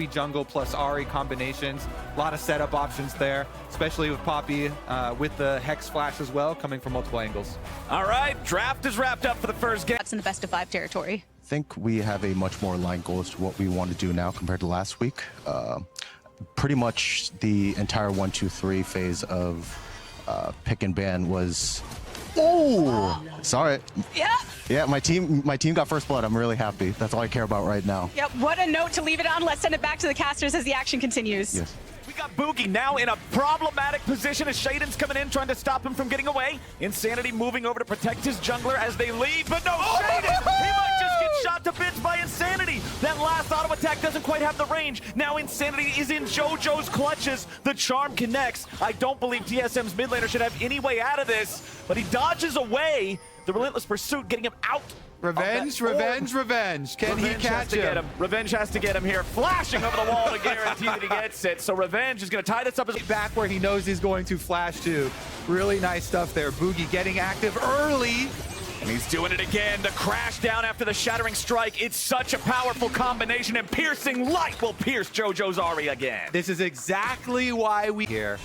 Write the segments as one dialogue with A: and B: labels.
A: jungle plus Ahri combinations. A lot of setup options there, especially with Poppy with the Hex Flash as well, coming from multiple angles.
B: All right, draft is wrapped up for the first game.
C: That's in the best of 5 territory.
D: I think we have a much more aligned goal as to what we want to do now compared to last week. Pretty much the entire 1-2-3 phase of pick and ban was... Oh, sorry. Yeah, my team got first blood. I'm really happy. That's all I care about right now.
C: Yep, what a note to leave it on. Let's send it back to the casters as the action continues.
D: Yes.
B: We got Boogie now in a problematic position as Shaden's coming in trying to stop him from getting away. Insanity moving over to protect his jungler as they leave, but no, Shaden! He might just get shot to bits by Insanity. That last auto attack doesn't quite have the range. Now Insanity is in JoJo's clutches. The charm connects. I don't believe TSM's mid laner should have any way out of this, but he dodges away. The relentless pursuit getting him out.
A: Revenge, revenge, revenge. Can he catch him?
B: Revenge has to get him here, flashing over the wall to guarantee that he gets it. So Revenge is going to tie this up as
A: Back where he knows he's going to flash to. Really nice stuff there. Boogie getting active early.
B: And he's doing it again. The crash down after the shattering strike. It's such a powerful combination, and piercing light will pierce JoJo's Ahri again.
A: This is exactly why we here.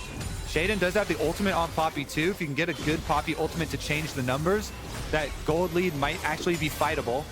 A: Shaden does have the ultimate on Poppy too. If you can get a good Poppy ultimate to change the numbers, that gold lead might actually be fightable.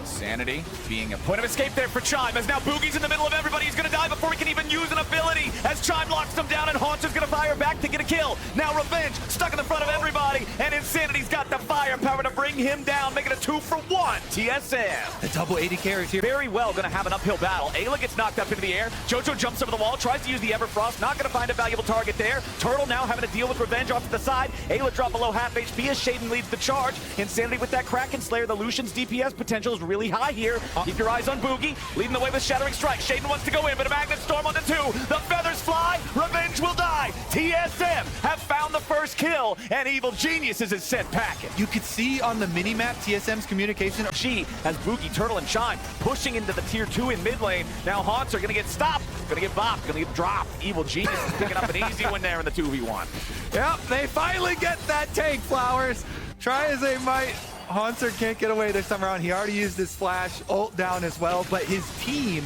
B: Insanity being a point of escape there for Chime, as now Boogie's in the middle of everybody. He's going to die before he can even use an ability, as Chime locks him down and Haunter's going to fire back to get a kill. Now Revenge stuck in the front of everybody, and Insanity's got the firepower to bring him down, making it 2-for-1 TSM.
A: The double 80 carries here.
B: Very well going to have an uphill battle. Ayla gets knocked up into the air. JoJo jumps over the wall, tries to use the Everfrost, not going to find a valuable target there. Turtle now having to deal with Revenge off to the side. Ayla dropped below half HP as Shaden leads the charge. Insanity with that Kraken Slayer. The Lucian's DPS potential is really high here. Keep your eyes on Boogie, leading the way with Shattering Strike. Shaden wants to go in, but a Magnet Storm on the 2. The feathers fly, Revenge will die. TSM have found the first kill, and Evil Geniuses is sent packing.
A: You could see on the minimap TSM's communication.
B: She has Boogie, Turtle, and Chime pushing into the tier 2 in mid lane. Now Haunts are going to get stopped, going to get bopped, going to get dropped. Evil Genius is picking up an easy one there in the 2v1.
A: Yep, they finally get that tank, Flowers. Try as they might, Haunter can't get away this time around. He already used his flash ult down as well, but his team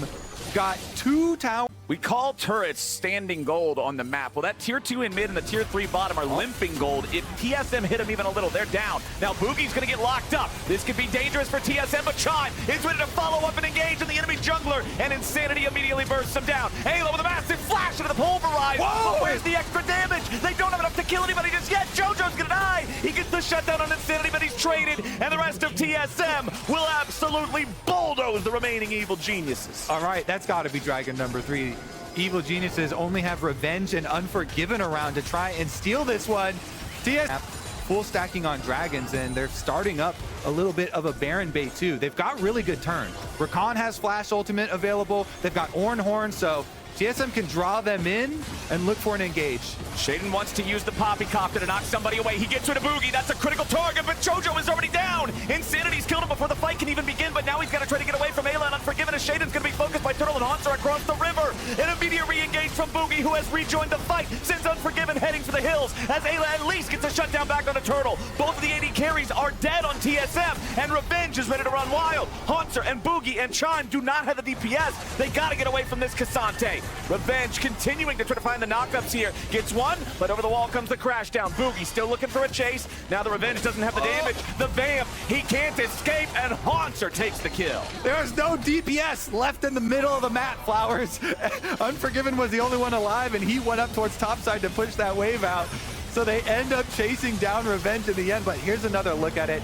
A: got 2 towers.
B: We call turrets standing gold on the map. Well, that tier 2 in mid and the tier 3 bottom are limping gold. If TSM hit him even a little, they're down. Now Boogie's going to get locked up. This could be dangerous for TSM, but Chime is ready to follow up and engage in the enemy jungler, and Insanity immediately bursts him down. Ayla with a massive flash into the pulverize.
A: Whoa!
B: But where's the extra damage? They don't have enough to kill anybody just yet. JoJo's going to die. He gets the shutdown on Insanity, but he's traded, and the rest of TSM will absolutely bulldoze the remaining Evil Geniuses.
A: All right, that's got to be Dragon number 3. Evil Geniuses only have Revenge and Unforgiven around to try and steal this one. TSM full stacking on dragons, and they're starting up a little bit of a Baron bait too. They've got really good turn. Rakan has Flash Ultimate available. They've got Horn, so TSM can draw them in and look for an engage.
B: Shaden wants to use the Poppycopter to knock somebody away. He gets rid of Boogie. That's a critical target, but JoJo is already down. Insanity's killed him before the fight can even begin, but now he's got to try to get away from Ayla and Unforgiven, as Shaden's going to be focused by Turtle and Haunter across the river. An immediate re-engage from Boogie, who has rejoined the fight, sends Unforgiven heading for the hills, as Ayla at least gets a shutdown back on the Turtle. Both of the AD carries are dead on TSM, and Revenge is ready to run wild. Haunter and Boogie and Chime do not have the DPS. They got to get away from this Cassante. Revenge continuing to try to find the knockups here. Gets one, but over the wall comes the crash down. Boogie still looking for a chase. Now the Revenge doesn't have the damage. The Vamp, he can't escape, and Haunter takes the kill.
A: There's no DPS left in the middle of the map, Flowers. Unforgiven was the only one alive, and he went up towards topside to push that wave out. So they end up chasing down Revenge in the end, but here's another look at it.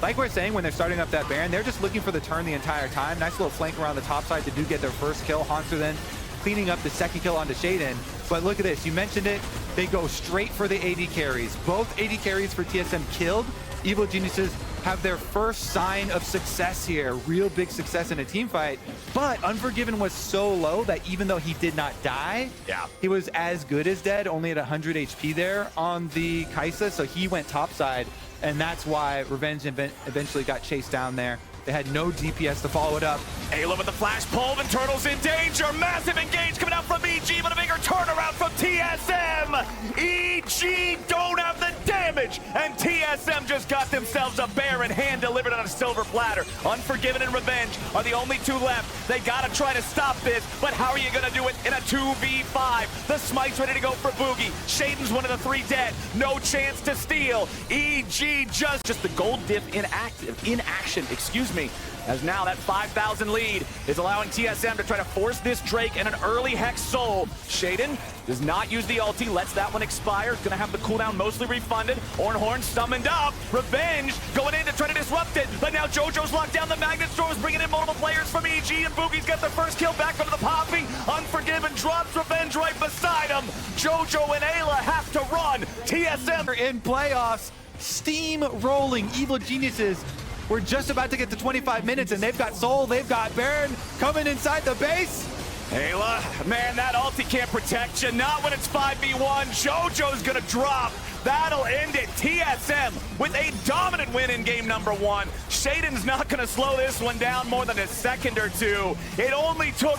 A: Like we're saying, when they're starting up that Baron, they're just looking for the turn the entire time. Nice little flank around the top side to do get their first kill. Haunter then cleaning up the second kill onto Shaden. But look at this, you mentioned it, they go straight for the AD carries. Both AD carries for TSM killed. Evil Geniuses have their first sign of success here. Real big success in a team fight. But Unforgiven was so low that even though he did not die, he was as good as dead, only at 100 HP there on the Kaisa, so he went topside, and that's why Revenge eventually got chased down there. They had no DPS to follow it up.
B: Ayla with the flash pull, and Turtle's in danger. Massive engage coming out from EG, but a bigger turnaround from TSM. EG don't have the damage and TSM just got themselves a bear in hand delivered on a silver platter. Unforgiven and Revenge are the only two left. They gotta try to stop this, but how are you gonna do it in a 2v5? The smite's ready to go for Boogie. Shaden's one of the three dead. No chance to steal. EG just the gold diff in action, excuse me. As now that 5,000 lead is allowing TSM to try to force this Drake and an early Hex Soul. Shaden does not use the ulti, lets that one expire. Gonna have the cooldown mostly refunded. Ornhorn summoned up. Revenge going in to try to disrupt it. But now JoJo's locked down the Magnet Storms, bringing in multiple players from EG, and Boogie's got the first kill back onto the Poppy. Unforgiven drops Revenge right beside him. JoJo and Ayla have to run. TSM
A: in playoffs, steam rolling. Evil Geniuses, we're just about to get to 25 minutes, and they've got Soul, they've got Baron coming inside the base.
B: Ayla, man, that ulti can't protect you. Not when it's 5v1. JoJo's gonna drop. That'll end it. TSM with a dominant win in game number 1. Shaden's not gonna slow this one down more than a second or two. It only took